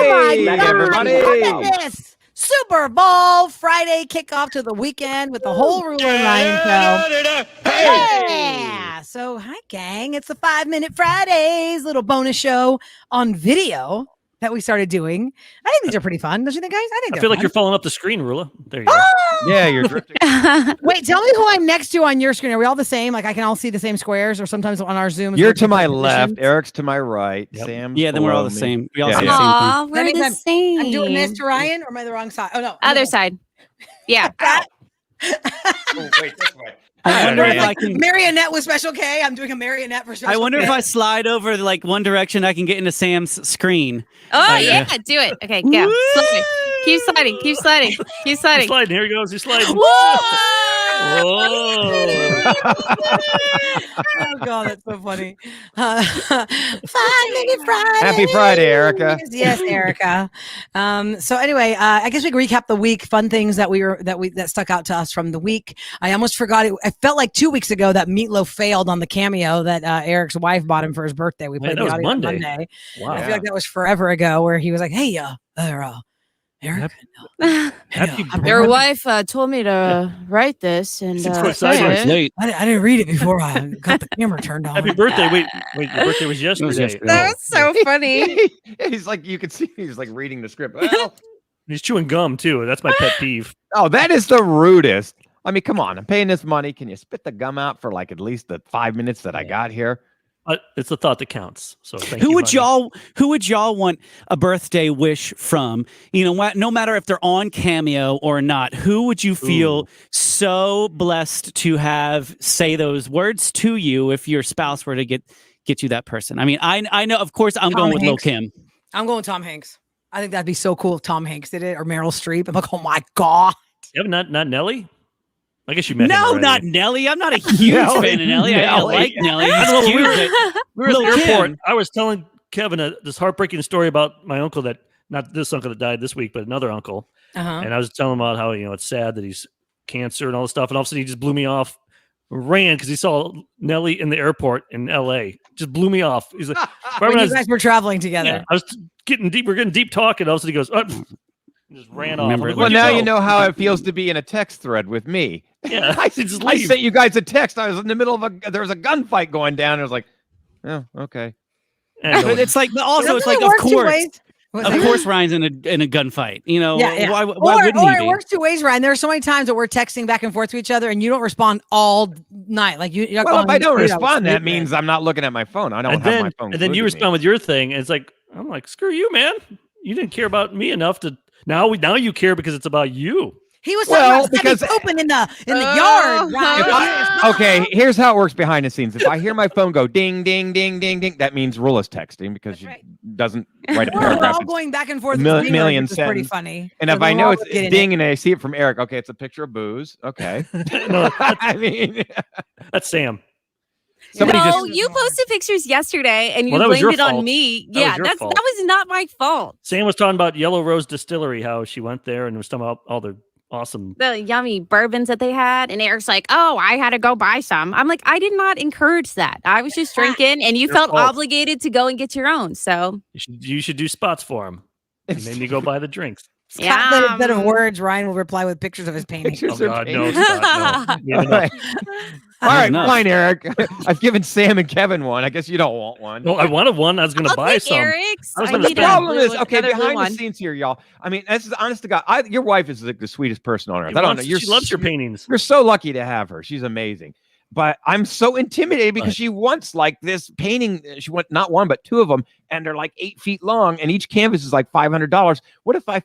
my Back, God. everybody. Look at this. Super Bowl Friday kickoff to the weekend with the whole Roula Ryan Show. Yeah. So, hi, gang. It's the 5-Minute Fridays little bonus show on video that we started doing. I think these are pretty fun. Don't you think, guys? I feel like you're falling up the screen, Roula. There you go. Yeah, you're drifting. Wait, tell me who I'm next to on your screen. Are we all the same? Like I can all see the same squares, or sometimes on our Zoom. You're to my left. Eric's to my right. Yep. Sam's then we're all the same. We all see the same thing. We're the same. I'm doing this to Ryan, or am I the wrong side? Oh no, other side. Yeah. Oh, wait, this way. I wonder if I can marionette with Special K. I'm doing a marionette for Special K. I wonder if I slide over like one direction, I can get into Sam's screen. Oh yeah, do it. Okay, go. Slide. Keep sliding. Keep sliding. Keep sliding. He's sliding. Here he goes. He's sliding. Whoa! Oh god, that's so funny. 5-Minute Friday. Happy Friday, Erica. Yes, Erica. So anyway, I guess we can recap the week. Fun things that stuck out to us from the week. I almost forgot it. I felt like 2 weeks ago that Meatloaf failed on the cameo that Eric's wife bought him for his birthday. We played the audio on Monday. Wow. I feel like that was forever ago, where he was like, "Hey, Eric, your wife told me to write this, and late. I didn't read it before I got the camera turned on." Happy birthday! Wait, your birthday was yesterday. That was so funny. He's like, you can see he's like reading the script. Well, he's chewing gum too. That's my pet peeve. Oh, that is the rudest. I mean, come on! I'm paying this money. Can you spit the gum out for like at least the 5 minutes that I got here? It's the thought that counts. So who would y'all want a birthday wish from? You know what? No matter if they're on Cameo or not, who would you feel so blessed to have say those words to you if your spouse were to get you that person? I mean, I know, of course, I'm going with Lil' Kim. I'm going Tom Hanks. I think that'd be so cool if Tom Hanks did it, or Meryl Streep. I'm like, oh my god. You have not Nelly? I guess you met him already. Not Nelly. I'm not a huge fan of Nelly. I like Nelly. We were at the airport. I was telling Kevin this heartbreaking story about my uncle not this uncle that died this week, but another uncle. And I was telling him about how, it's sad that he's cancer and all this stuff. And all of a sudden he just blew me off, ran because he saw Nelly in the airport in LA. Just blew me off. He's like, when you guys were traveling together. Yeah, I was getting deep. We're getting deep talking. All of a sudden he goes, just ran off. Like, well, now you know how it feels to be in a text thread with me. Yeah, I sent you guys a text. I was in the middle of there was a gunfight going down. I was like, oh, okay. But it's like, but also it's like, of course, Ryan's in a gunfight. Why wouldn't he be? It works two ways, Ryan. There are so many times that we're texting back and forth to each other, and you don't respond all night. Like you. Well, if I don't respond, that means I'm not looking at my phone. I don't have my phone. And then you respond with your thing, and it's like, I'm like, screw you, man. You didn't care about me enough to. Now you care because it's about you. He was because open in the yard. Right? Okay, here's how it works behind the scenes. If I hear my phone go ding, ding, ding, ding, ding, that means Roula's texting because she doesn't write a paragraph. We're all going back and forth. Million sentences. Pretty funny. And if I know it's ding and I see it from Eric, okay, it's a picture of booze. Okay. I mean, that's Sam. You posted pictures yesterday and you blamed it on me. Yeah, that was not my fault. Sam was talking about Yellow Rose Distillery, how she went there and was talking about all the yummy bourbons that they had, and Eric's like, oh, I had to go buy some. I'm like, I did not encourage that. I was just drinking, and you felt obligated to go and get your own. So you should do spots for him. And then you go buy the drinks. Yeah. Instead of words, Ryan will reply with pictures of his paintings. Oh God, no, Scott, no. All right, fine, Eric. I've given Sam and Kevin one. I guess you don't want one. No, I wanted one. I was going to buy some. Eric's. The problem is, okay, behind the scenes here, y'all. I mean, this is honest to God. Your wife is like the sweetest person on earth. I don't know. She loves your paintings. You're so lucky to have her. She's amazing. But I'm so intimidated because she wants like this painting. She wants not one, but two of them. And they're like 8 feet long. And each canvas is like $500. What if I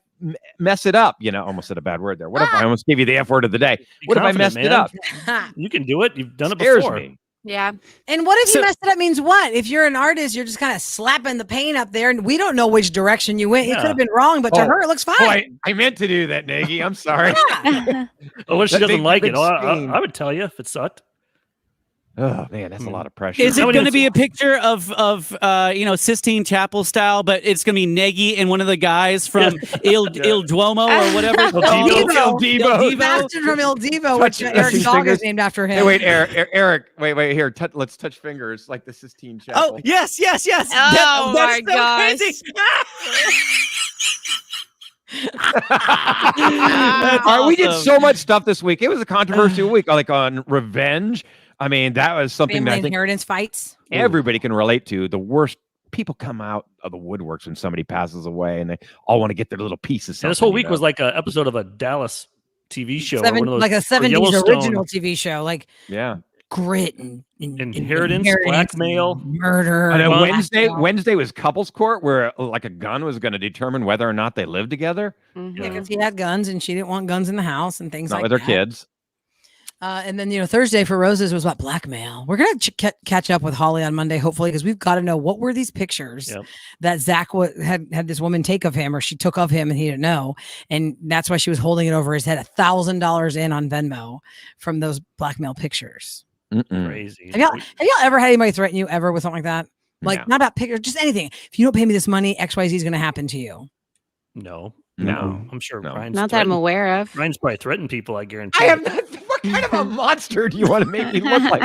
mess it up? Almost said a bad word there. What if I almost gave you the F word of the day? What if I messed it up? You can do it. You've done it before. Me. Yeah. And what if you messed it up means what? If you're an artist, you're just kind of slapping the paint up there and we don't know which direction you went. It could have been wrong, but to her, it looks fine. I meant to do that, Nagy. I'm sorry. What if she doesn't like it? I would tell you if it sucked. Oh man, that's a lot of pressure. Is it going to be a picture of Sistine Chapel style, but it's going to be Nagy and one of the guys from Il Duomo or whatever? Il Divo. Bastard from Il Divo, which Eric's dog is named after him. Hey, wait, Eric, wait, here. Let's touch fingers like the Sistine Chapel. Oh, yes. Oh my gosh. We did so much stuff this week. It was a controversial week, like on revenge. I mean, that was something Family that I think inheritance fights. everybody can relate to. The worst people come out of the woodworks when somebody passes away, and they all want to get their little piece of something. And this whole week was like an episode of a Dallas TV show, or one of those, like a 70s original TV show, like grit and inheritance, blackmail, murder. And then Wednesday was couples court, where like a gun was going to determine whether or not they lived together. Yeah, because he had guns and she didn't want guns in the house and things like that. Not with her kids. And then, Thursday for Roses was about blackmail. We're going to catch up with Holly on Monday, hopefully, because we've got to know what were these pictures that Zach had this woman take of him, or she took of him and he didn't know. And that's why she was holding it over his head, $1,000 in on Venmo from those blackmail pictures. Crazy. Have y'all ever had anybody threaten you ever with something like that? Like not about pictures, just anything. If you don't pay me this money, XYZ is going to happen to you. No, I'm sure. Ryan's not that I'm aware of. Ryan's probably threatened people, I guarantee. I am not. What kind of a monster do you want to make me look like?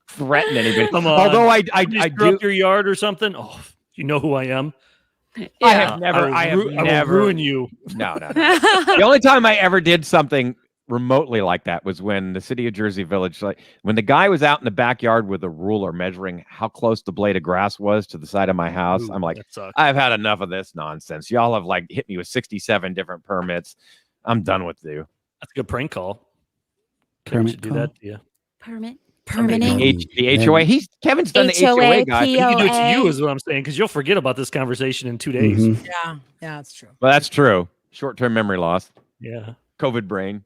Threaten anybody? Come on. Although I do up your yard or something. Oh, you know who I am. Yeah. I have never ruin you. No. The only time I ever did something remotely like that was when the city of Jersey Village, like when the guy was out in the backyard with a ruler measuring how close the blade of grass was to the side of my house. I'm like, I've had enough of this nonsense. Y'all have like hit me with 67 different permits. I'm done with you. That's a good prank call. Kevin should do that to you. Permitting. The HOA. Kevin's done the HOA guy. He can do it to you, is what I'm saying, because you'll forget about this conversation in 2 days. Mm-hmm. Yeah, that's true. Well, that's true. Short-term memory loss. Yeah. COVID brain.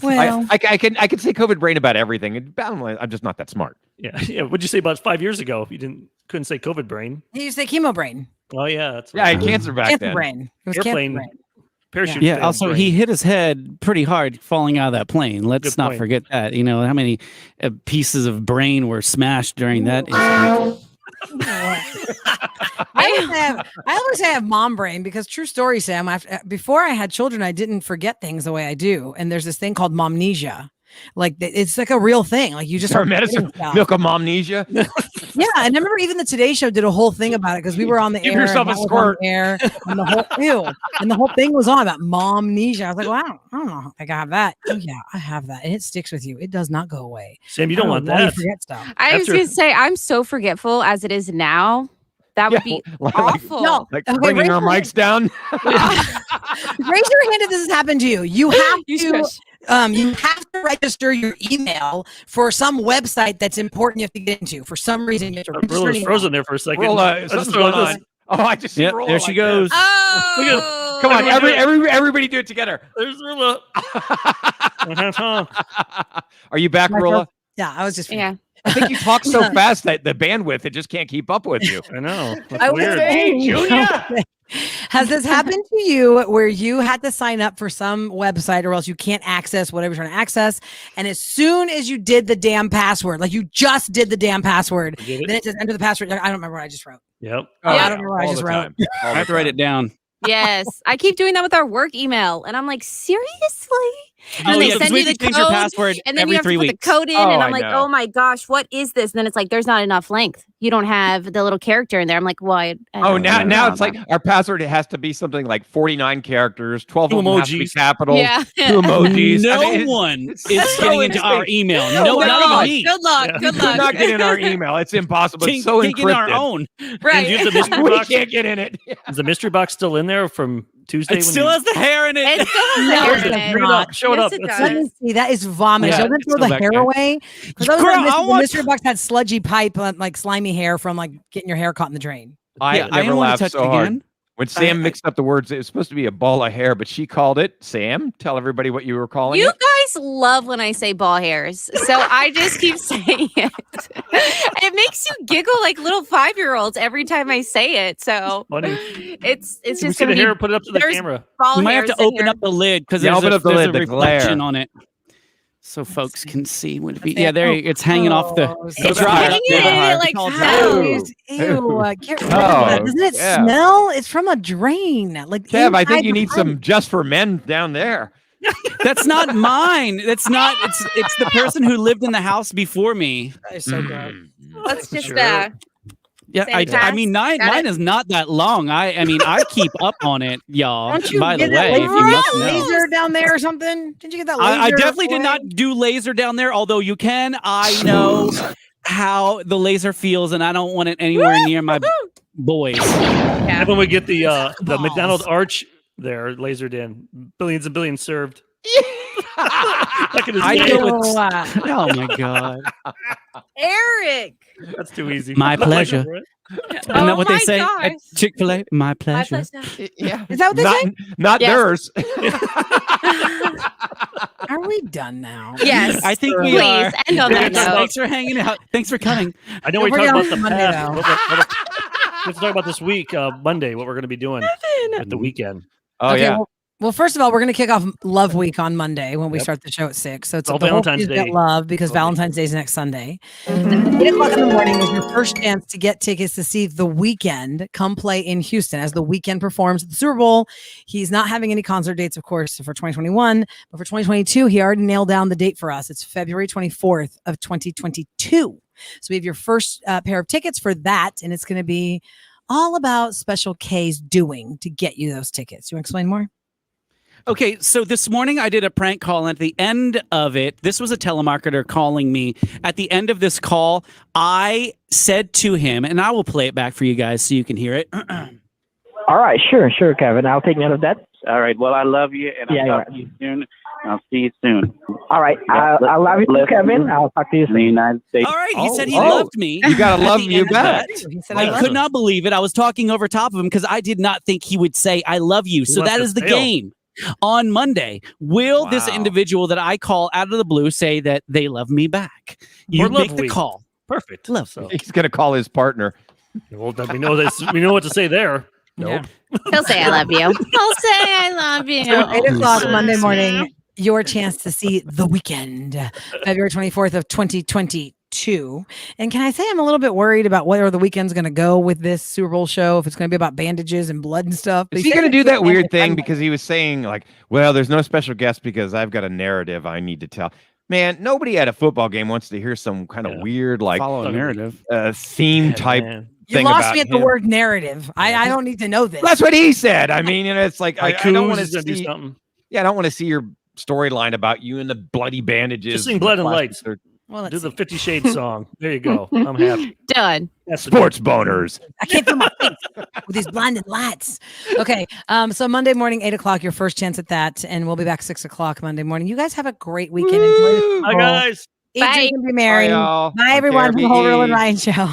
Well, I can say COVID brain about everything. I'm just not that smart. Yeah. What'd you say about 5 years ago? You couldn't say COVID brain. He used to say chemo brain. Oh yeah, that's I had cancer back cancer then. Brain. It was airplane cancer brain. Parachute. Yeah. Also, he hit his head pretty hard falling out of that plane. Let's not forget that. How many pieces of brain were smashed during that incident? I always say I have mom brain because true story, Sam. Before I had children, I didn't forget things the way I do, and there's this thing called momnesia. Like it's like a real thing. Like you just start medicine, milk of momnesia. Yeah, and I remember even the Today Show did a whole thing about it because we were on the air. Give yourself a squirt. And the whole thing was on about momnesia. I was like, wow, I don't know. I have that. Oh yeah, I have that, and it sticks with you. It does not go away. Sam, you don't want that. You forget stuff. I was going to say I'm so forgetful as it is now. That would be awful. Bringing our mics down. Raise your hand if this has happened to you. You have to. You have to register your email for some website that's important. You have to get into for some reason. You have to register. Roula's frozen there for a second. Roula, something's going on. Oh, I just see Roula. There she goes. Oh, come on, everybody do it together. There's Roula. Are you back, Roula? Yeah, I was just. Yeah. I think you talk so fast that the bandwidth, it just can't keep up with you. I know. That's weird. Hey, Julia. Has this happened to you where you had to sign up for some website or else you can't access whatever you're trying to access? And as soon as you did the damn password, like you just did the damn password, then it says enter the password. I don't remember what I just wrote. Yep. I don't remember what I just wrote. I have to write it down. Yes. I keep doing that with our work email. And I'm like, seriously? And then they send you the change code, your password and then every you have 3 to put weeks. the code in, Oh, and I'm I like, know. oh my gosh, what is this? And then it's like, there's not enough length. You don't have the little character in there. I'm like, well, I Oh, don't now know it's like our password. It has to be something like 49 characters, 12 of them have to be emojis. capitals, Yeah. 2 emojis. No I mean, one it's is so getting into our interesting. email. No, No, we're not not. even me. Good luck. Yeah. Good We're luck. not getting our email. It's impossible. It's so Can't get in our encrypted. own. Right. And you have the mystery We box. can't get in it. Is the mystery box still in there from Tuesday? It still has the hair in it. It still has No, hair it in does it. not. Show it Yes, up. it That's Let does. me see. That is vomit. Yeah, Doesn't it's throw still the that hair guy. away. Because Girl, the want- mystery box had sludgy pipe, like slimy hair from like getting your hair caught in the drain. I Yeah, I never don't want laughed to touch so it hard. again. When Sam mixed up the words, it was supposed to be a ball of hair, but she called it Sam. Tell everybody what you were calling You it. guys love when I say ball hairs, so I just keep saying it. It makes you giggle like little 5-year-olds every time I say it. So Funny. it's Can we just see gonna the be hair? Put it up to the there's camera. ball You might have hairs to in open here. up the lid because Yeah, there's open a up the there's lid, a the reflection glare. on it. So folks can see. Would it be? Yeah, there. It's hanging off the. It's dry. hanging in Yeah. it like Ew. how? Ew. Get rid of Oh, that. Doesn't it yeah. smell? It's from a drain. Like Kev, I inside think you the need pipe. some just for men down there. That's not mine. That's not. It's the person who lived in the house before me. That is so gross. Let's just Sure. Yeah, I mean, mine is not that long. I mean, I keep up on it, y'all. Don't you by the get that way, if you must know. laser down there or something? Did you get that laser? I definitely did not do laser down there, although you can. I know how the laser feels, and I don't want it anywhere near my boys. Yeah. And when we get the McDonald's arch there, lasered in, billions and billions served. I know it's, oh my God. Eric. That's too easy. My pleasure. Isn't that what they say at Chick-fil-A? My pleasure. Yeah. Is that what they say? Not theirs. Are we done now? Yes. I think we are. End on that note. Thanks for hanging out. Thanks for coming. I know we talked about the past. Let's talk about this week, Monday, what we're going to be doing at the weekend. Oh, okay, yeah. Well, first of all, we're going to kick off Love Week on Monday when we start the show at 6. So it's the Valentine's Day. Love because Valentine's Day is next Sunday. 8 o'clock in the morning is your first chance to get tickets to see The Weeknd come play in Houston as The Weeknd performs at the Super Bowl. He's not having any concert dates, of course, for 2021, but for 2022, he already nailed down the date for us. It's February 24th of 2022. So we have your first pair of tickets for that, and it's going to be all about Special K's doing to get you those tickets. You want to explain more? Okay, so this morning I did a prank call, and at the end of it, this was a telemarketer calling me. At the end of this call, I said to him, and I will play it back for you guys so you can hear it. All right, sure, Kevin. I'll take note of that. All right, well, I love you, and I'll talk to you soon. I'll see you soon. All right, I love you too, Kevin. I'll talk to you soon. In the United States. All right, he said he loved me. You got to love you back. I could not believe it. I was talking over top of him because I did not think he would say, I love you. So that is the game. On Monday, will this individual that I call out of the blue say that they love me back? You make the call. Perfect. Love. So he's going to call his partner. Well, we know this. We know what to say there. Nope. Yeah. He'll say I love you. He'll say I love you. So 8 o'clock Monday morning, your chance to see The Weeknd, February 24th of 2022. And can I say I'm a little bit worried about where The Weeknd's going to go with this Super Bowl show, if it's going to be about bandages and blood and stuff. Is he going to do that weird thing because he was saying like, well, there's no special guest because I've got a narrative I need to tell. Man, nobody at a football game wants to hear some kind of weird like narrative theme type thing. You lost me at the word narrative. I don't need to know this. That's what he said. I mean, it's like I don't want to do something. Yeah, I don't want to see your storyline about you and the bloody bandages. Just sing Blood and Lights. Well, do the 50 Shades song. There you go. I'm happy. Done. Sports boners. I can't feel my face with these blinded lights. Okay. So Monday morning, 8 o'clock, your first chance at that. And we'll be back 6 o'clock Monday morning. You guys have a great weekend. Enjoy the Bye, guys. Bye. Be merry. Bye, Bye everyone from the whole Roula Ryan Show.